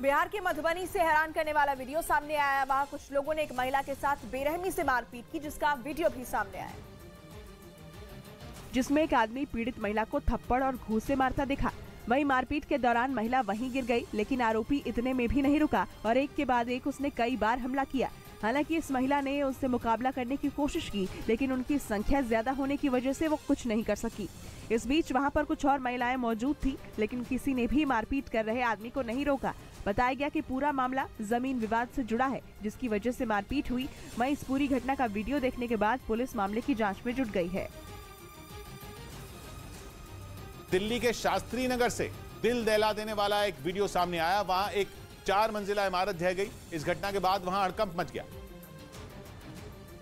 बिहार के मधुबनी से हैरान करने वाला वीडियो सामने आया। वहां कुछ लोगों ने एक महिला के साथ बेरहमी से मारपीट की, जिसका वीडियो भी सामने आया, जिसमें एक आदमी पीड़ित महिला को थप्पड़ और घूंस से मारता दिखा। वहीं मारपीट के दौरान महिला वहीं गिर गई, लेकिन आरोपी इतने में भी नहीं रुका और एक के बाद एक उसने कई बार हमला किया। हालांकि इस महिला ने उससे मुकाबला करने की कोशिश की, लेकिन उनकी संख्या ज्यादा होने की वजह से वो कुछ नहीं कर सकी। इस बीच वहां पर कुछ और महिलाएं मौजूद थी, लेकिन किसी ने भी मारपीट कर रहे आदमी को नहीं रोका। बताया गया कि पूरा मामला जमीन विवाद से जुड़ा है, जिसकी वजह से मारपीट हुई। वहीं इस पूरी घटना का वीडियो देखने के बाद पुलिस मामले की जांच में जुट गई है। दिल्ली के शास्त्री नगर से दिल दहला देने वाला एक वीडियो सामने आया। वहां एक 4 मंजिला इमारत ढह गई। इस घटना के बाद वहां हड़कंप मच गया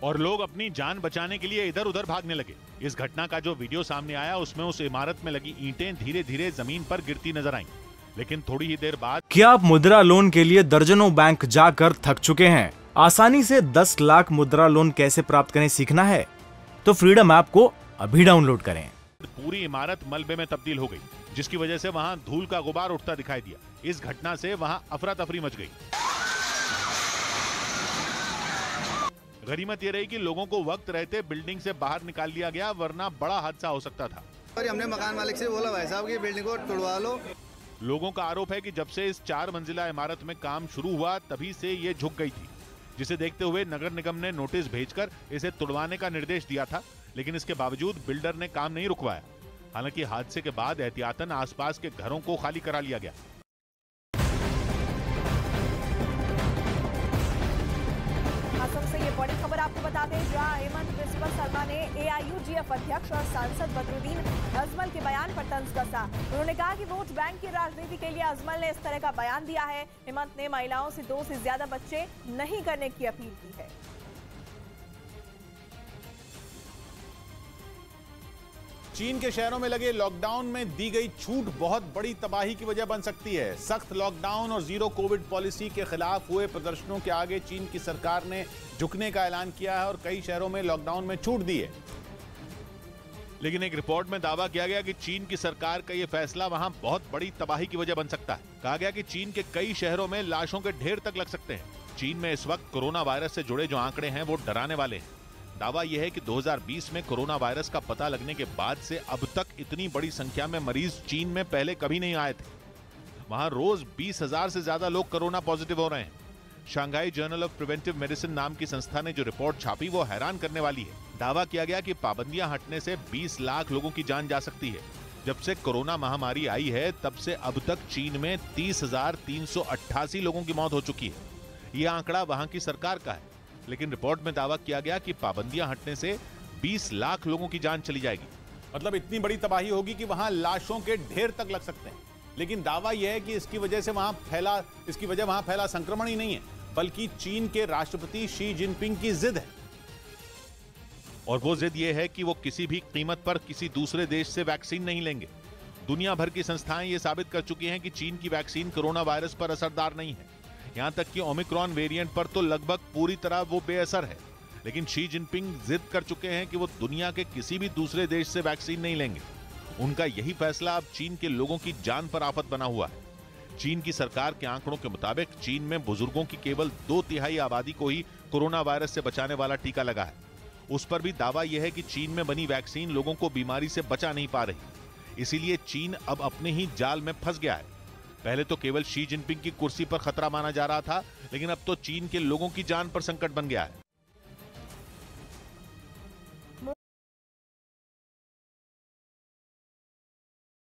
और लोग अपनी जान बचाने के लिए इधर उधर भागने लगे। इस घटना का जो वीडियो सामने आया उसमें उस इमारत में लगी ईंटें धीरे धीरे जमीन पर गिरती नजर आईं। लेकिन थोड़ी ही देर बाद क्या आप मुद्रा लोन के लिए दर्जनों बैंक जाकर थक चुके हैं? आसानी से 10 लाख मुद्रा लोन कैसे प्राप्त करें सीखना है तो फ्रीडम ऐप को अभी डाउनलोड करें। पूरी इमारत मलबे में तब्दील हो गई, जिसकी वजह से वहां धूल का गुबार उठता दिखाई दिया। इस घटना से वहां अफरा तफरी मच गई। गनीमत ये रही कि लोगों को वक्त रहते बिल्डिंग से बाहर निकाल लिया गया, वरना बड़ा हादसा हो सकता था। और हमने मकान मालिक से बोला, भाई साहब की बिल्डिंग को तोड़वा लो। लोगों का आरोप है कि जब से इस 4 मंजिला इमारत में काम शुरू हुआ तभी से ये झुक गई थी, जिसे देखते हुए नगर निगम ने नोटिस भेजकर इसे तुड़वाने का निर्देश दिया था, लेकिन इसके बावजूद बिल्डर ने काम नहीं रुकवाया। हालांकि हादसे के बाद एहतियातन आसपास के घरों को खाली करा लिया गया। सबसे ये बड़ी खबर आपको बता दें, जहां हेमंत बिस्वा शर्मा ने एआईयूडीएफ अध्यक्ष और सांसद बदरुद्दीन अजमल के बयान पर तंज कसा। उन्होंने कहा कि वोट बैंक की राजनीति के लिए अजमल ने इस तरह का बयान दिया है। हेमंत ने महिलाओं से 2 से ज्यादा बच्चे नहीं करने की अपील की है। चीन के शहरों में लगे लॉकडाउन में दी गई छूट बहुत बड़ी तबाही की वजह बन सकती है। सख्त लॉकडाउन और जीरो कोविड पॉलिसी के खिलाफ हुए प्रदर्शनों के आगे चीन की सरकार ने झुकने का ऐलान किया है और कई शहरों में लॉकडाउन में छूट दी है। लेकिन एक रिपोर्ट में दावा किया गया कि चीन की सरकार का यह फैसला वहां बहुत बड़ी तबाही की वजह बन सकता है। कहा गया कि चीन के कई शहरों में लाशों के ढेर तक लग सकते हैं। चीन में इस वक्त कोरोना वायरस से जुड़े जो आंकड़े हैं वो डराने वाले हैं। दावा यह है कि 2020 में कोरोना वायरस का पता लगने के बाद से अब तक इतनी बड़ी संख्या में मरीज चीन में पहले कभी नहीं आए थे। वहां रोज 20,000 से ज्यादा लोग कोरोना पॉजिटिव हो रहे हैं। Shanghai journal of preventive medicine नाम की संस्था ने जो रिपोर्ट छापी वो हैरान करने वाली है। दावा किया गया कि पाबंदियां हटने से 20 लाख लोगों की जान जा सकती है। जब से कोरोना महामारी आई है तब से अब तक चीन में 30,388 लोगों की मौत हो चुकी है। यह आंकड़ा वहां की सरकार का है, लेकिन रिपोर्ट में दावा किया गया कि पाबंदियां हटने से 20 लाख लोगों की जान चली जाएगी। मतलब इतनी बड़ी तबाही होगी कि वहां लाशों के ढेर तक लग सकते हैं। लेकिन दावा यह है कि इसकी वजह वहां फैला संक्रमण ही नहीं है, बल्कि चीन के राष्ट्रपति शी जिनपिंग की जिद है। और वो जिद यह है कि वो किसी भी कीमत पर किसी दूसरे देश से वैक्सीन नहीं लेंगे। दुनिया भर की संस्थाएं ये साबित कर चुकी हैं कि चीन की वैक्सीन कोरोना वायरस पर असरदार नहीं है। यहां तक कि ओमिक्रॉन वेरिएंट पर तो लगभग पूरी तरह वो बेअसर है। लेकिन शी जिनपिंग जिद कर चुके हैं कि वो दुनिया के किसी भी दूसरे देश से वैक्सीन नहीं लेंगे। उनका यही फैसला अब चीन के लोगों की जान पर आफत बना हुआ है। चीन की सरकार के आंकड़ों के मुताबिक चीन में बुजुर्गों की केवल 2/3 आबादी को ही कोरोना वायरस से बचाने वाला टीका लगा है। उस पर भी दावा यह है कि चीन में बनी वैक्सीन लोगों को बीमारी से बचा नहीं पा रही। इसीलिए चीन अब अपने ही जाल में फंस गया है। पहले तो केवल शी जिनपिंग की कुर्सी पर खतरा माना जा रहा था, लेकिन अब तो चीन के लोगों की जान पर संकट बन गया है।